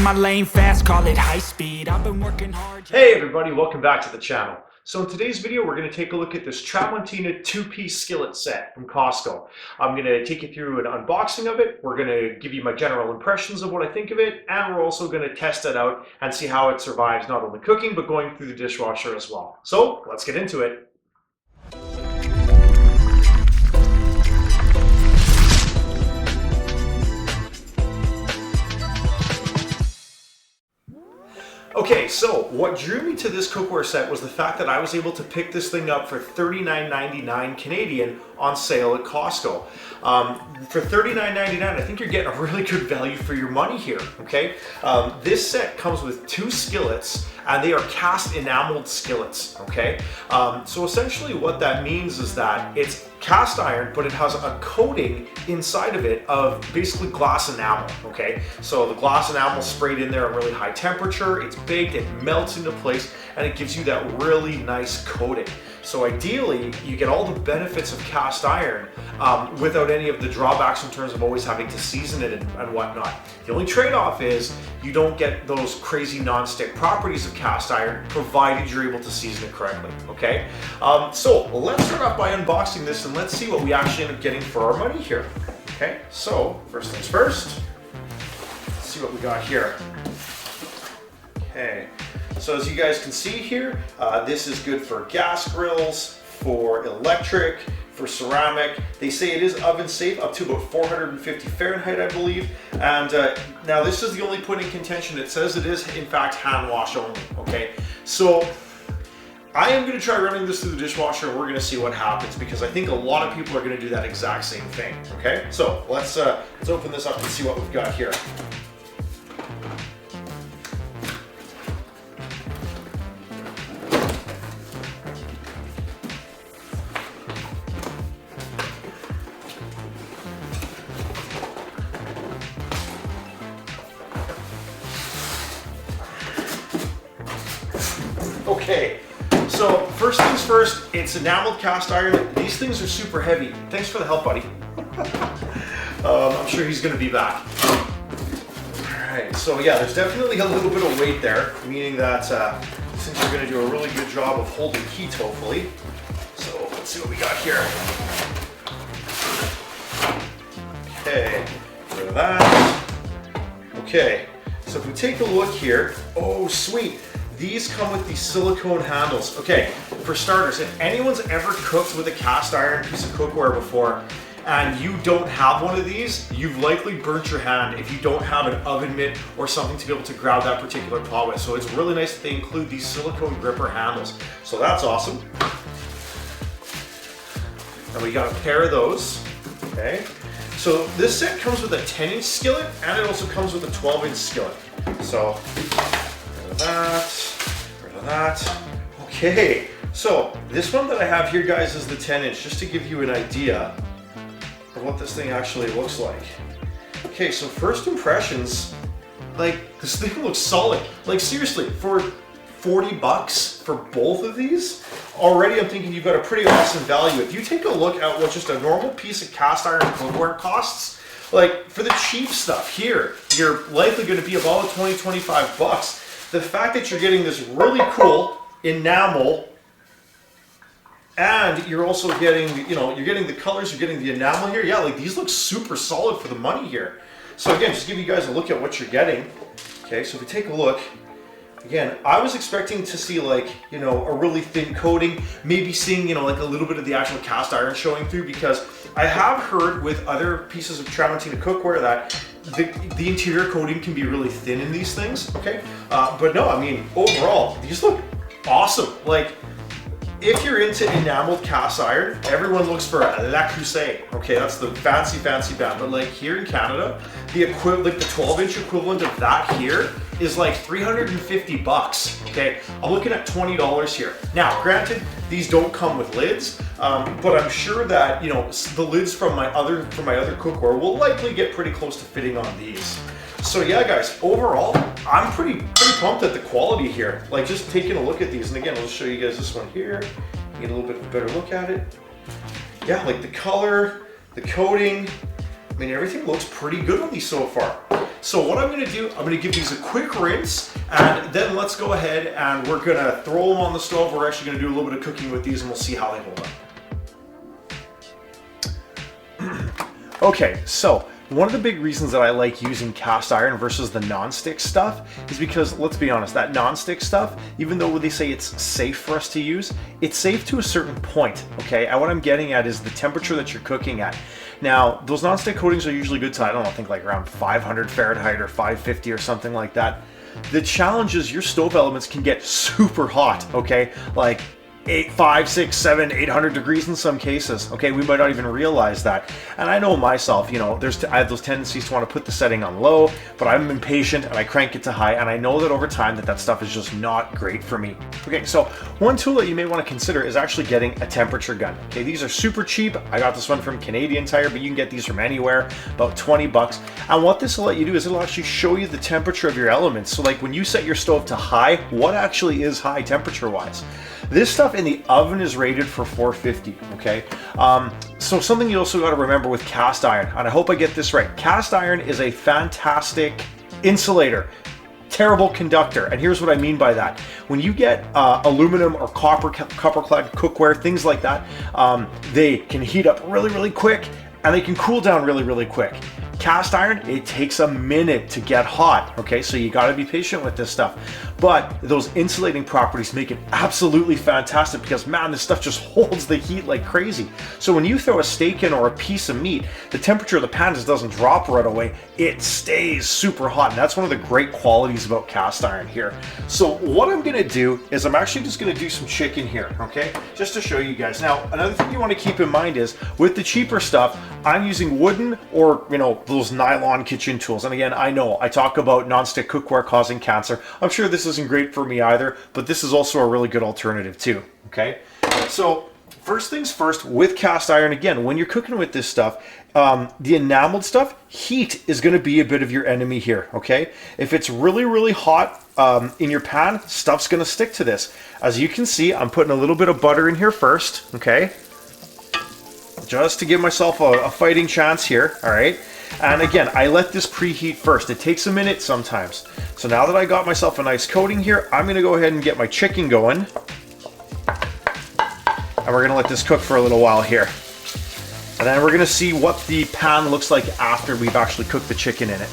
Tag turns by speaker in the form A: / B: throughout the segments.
A: my lane fast, call it high speed. I've been working hard.
B: Hey everybody, welcome back to the channel. So in today's video, we're going to take a look at this Tramontina 2-piece skillet set from Costco. I'm going to take you through an unboxing of it. We're going to give you my general impressions of what I think of it, and we're also going to test it out and see how it survives not only cooking, but going through the dishwasher as well. So let's get into it. Okay, so what drew me to this cookware set was the fact that I was able to pick this thing up for $39.99 Canadian on sale at Costco. For $39.99, I think you're getting a really good value for your money here, okay? This set comes with 2 skillets, and they are cast enameled skillets, okay? So essentially what that means is that it's cast iron, but it has a coating inside of it of basically glass enamel, okay? So the glass enamel sprayed in there at really high temperature, it's baked, it melts into place, and it gives you that really nice coating. So ideally, you get all the benefits of cast iron without any of the drawbacks in terms of always having to season it and whatnot. The only trade-off is you don't get those crazy non-stick properties of cast iron, provided you're able to season it correctly, okay? So let's start off by unboxing this and let's see what we actually end up getting for our money here. Okay, so first things first, let's see what we got here. Okay. So as you guys can see here, this is good for gas grills, for electric, for ceramic. They say it is oven safe up to about 450 Fahrenheit, I believe. And now this is the only point in contention. It says it is in fact hand wash only, okay? So I am gonna try running this through the dishwasher and we're gonna see what happens because I think a lot of people are gonna do that exact same thing, okay? So let's open this up and see what we've got here. Okay, so first things first, it's enameled cast iron. These things are super heavy. Thanks for the help, buddy. I'm sure he's gonna be back. All right, so yeah, there's definitely a little bit of weight there, meaning that since you're gonna do a really good job of holding heat, hopefully. So let's see what we got here. Okay, rid of that. Okay, so if we take a look here, oh sweet. These come with these silicone handles. Okay, for starters, if anyone's ever cooked with a cast iron piece of cookware before and you don't have one of these, you've likely burnt your hand if you don't have an oven mitt or something to be able to grab that particular pot with. So it's really nice that they include these silicone gripper handles. So that's awesome. And we got a pair of those, okay? So this set comes with a 10-inch skillet and it also comes with a 12-inch skillet. So rid of that. Okay, so this one that I have here, guys, is the 10-inch, just to give you an idea of what this thing actually looks like. Okay, so first impressions, like, this thing looks solid. Like, seriously, for 40 bucks for both of these, already I'm thinking you've got a pretty awesome value. If you take a look at what just a normal piece of cast iron cookware costs, like, for the cheap stuff here, you're likely going to be about 20, 25 bucks. The fact that you're getting this really cool enamel and you're also getting, you're getting the colors, you're getting the enamel here. Yeah, like these look super solid for the money here. So again, just give you guys a look at what you're getting. Okay, so if we take a look, again, I was expecting to see like, a really thin coating, maybe seeing, like a little bit of the actual cast iron showing through because I have heard with other pieces of Tramontina cookware that the interior coating can be really thin in these things, okay? But no, I mean, overall, these look awesome. Like, if you're into enameled cast iron, everyone looks for La Crusade, okay? That's the fancy brand. But like here in Canada, the equivalent, like the 12-inch equivalent of that here is like 350 bucks, okay? I'm looking at $20 here. Now, granted, these don't come with lids, but I'm sure that, the lids from my other cookware will likely get pretty close to fitting on these. So yeah, guys, overall, I'm pretty pumped at the quality here. Like just taking a look at these, and again, I'll show you guys this one here. Get a little bit of a better look at it. Yeah, like the color, the coating, I mean, everything looks pretty good on these so far. So what I'm gonna do, I'm gonna give these a quick rinse, and then let's go ahead and we're gonna throw them on the stove. We're actually gonna do a little bit of cooking with these and we'll see how they hold up. Okay, so one of the big reasons that I like using cast iron versus the non-stick stuff is because, let's be honest, that non-stick stuff, even though they say it's safe for us to use, it's safe to a certain point, okay? And what I'm getting at is the temperature that you're cooking at. Now, those non-stick coatings are usually good to, I don't know, I think like around 500 Fahrenheit or 550 or something like that. The challenge is your stove elements can get super hot, okay? Like 5, 6, 7, 800 degrees in some cases. Okay, we might not even realize that. And I know myself, you know, I have those tendencies to want to put the setting on low, but I'm impatient and I crank it to high, and I know that over time that stuff is just not great for me. Okay, so one tool that you may want to consider is actually getting a temperature gun. Okay, these are super cheap. I got this one from Canadian Tire, but you can get these from anywhere, about 20 bucks. And what this will let you do is it'll actually show you the temperature of your elements. So like when you set your stove to high, what actually is high temperature wise? This stuff in the oven is rated for 450, okay? So something you also got to remember with cast iron, and I hope I get this right, cast iron is a fantastic insulator, terrible conductor, and here's what I mean by that. When you get aluminum or copper-clad cookware, things like that, they can heat up really, really quick, and they can cool down really, really quick. Cast iron, it takes a minute to get hot, okay? So you gotta be patient with this stuff. But those insulating properties make it absolutely fantastic because, man, this stuff just holds the heat like crazy. So when you throw a steak in or a piece of meat, the temperature of the pan just doesn't drop right away. It stays super hot, and that's one of the great qualities about cast iron here. So what I'm gonna do is I'm actually just gonna do some chicken here, okay? Just to show you guys. Now, another thing you wanna keep in mind is with the cheaper stuff, I'm using wooden or, you know, those nylon kitchen tools. And again, I know I talk about non-stick cookware causing cancer. I'm sure this isn't great for me either, but this is also a really good alternative too, okay? So first things first, with cast iron, again, when you're cooking with this stuff, the enameled stuff, heat is going to be a bit of your enemy here, okay? If it's really, really hot in your pan, stuff's going to stick to this. As you can see, I'm putting a little bit of butter in here first, okay? Just to give myself a fighting chance here, all right? And again, I let this preheat first. It takes a minute sometimes. So now that I got myself a nice coating here, I'm gonna go ahead and get my chicken going. And we're gonna let this cook for a little while here. And then we're gonna see what the pan looks like after we've actually cooked the chicken in it.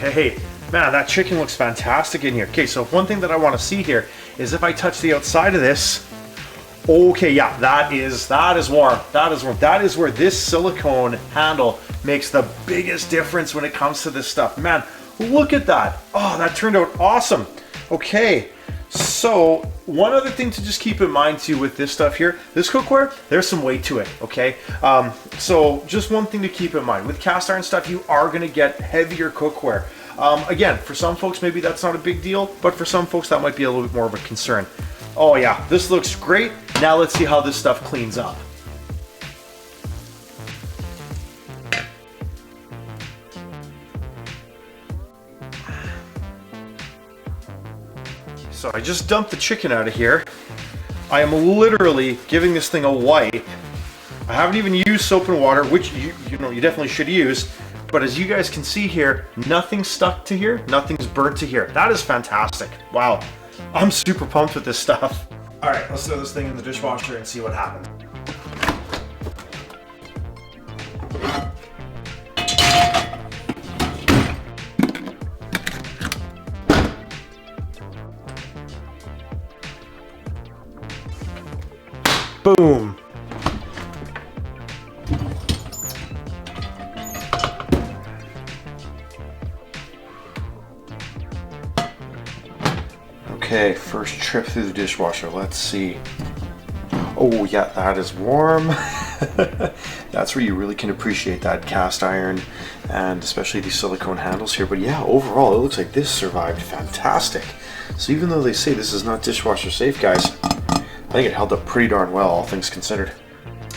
B: Okay, man, that chicken looks fantastic in here. Okay, so one thing that I want to see here is if I touch the outside of this, okay, yeah, that is warm. That is warm. That is where this silicone handle makes the biggest difference when it comes to this stuff. Man, look at that. Oh, that turned out awesome. Okay, so one other thing to just keep in mind too with this stuff here, this cookware, there's some weight to it, okay? So just one thing to keep in mind, with cast iron stuff, you are gonna get heavier cookware. Again, for some folks, maybe that's not a big deal, but for some folks, that might be a little bit more of a concern. Oh yeah, this looks great. Now let's see how this stuff cleans up. So I just dumped the chicken out of here. I am literally giving this thing a wipe. I haven't even used soap and water, which you definitely should use. But as you guys can see here, nothing's stuck to here, nothing's burnt to here. That is fantastic. Wow, I'm super pumped with this stuff. All right, let's throw this thing in the dishwasher and see what happens. Boom. Okay, first trip through the dishwasher. Let's see. Oh yeah, that is warm. That's where you really can appreciate that cast iron and especially these silicone handles here. But yeah, overall, it looks like this survived fantastic. So even though they say this is not dishwasher safe, guys, I think it held up pretty darn well, all things considered.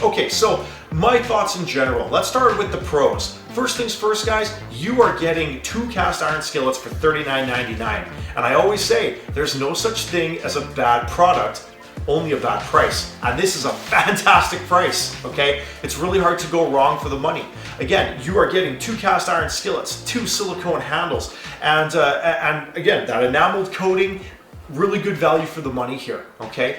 B: Okay, so my thoughts in general. Let's start with the pros. First things first, guys, you are getting 2 cast iron skillets for $39.99. And I always say, there's no such thing as a bad product, only a bad price. And this is a fantastic price, okay? It's really hard to go wrong for the money. Again, you are getting 2 cast iron skillets, 2 silicone handles, and again, that enameled coating, really good value for the money here, okay?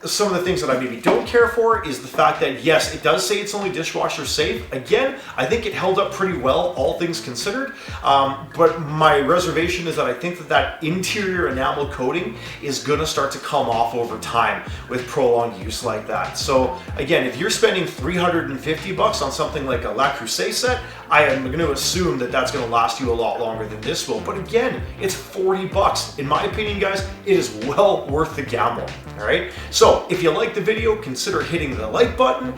B: Some of the things that I maybe don't care for is the fact that, yes, it does say it's only dishwasher safe. Again, I think it held up pretty well, all things considered. But my reservation is that I think that that interior enamel coating is gonna start to come off over time with prolonged use like that. So again, if you're spending $350 on something like a La Creuset set, I am gonna assume that that's gonna last you a lot longer than this will. But again, it's $40. In my opinion, guys, it is well worth the gamble, all right? So if you like the video, consider hitting the like button.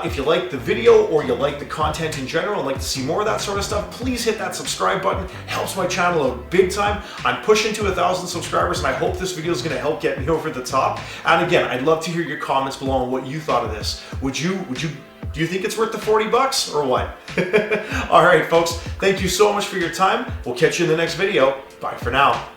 B: If you like the video or you like the content in general and like to see more of that sort of stuff, please hit that subscribe button. Helps my channel out big time. I'm pushing to 1,000 subscribers and I hope this video is gonna help get me over the top. And again, I'd love to hear your comments below on what you thought of this. Do you think it's worth the $40 or what? All right, folks, thank you so much for your time. We'll catch you in the next video. Bye for now.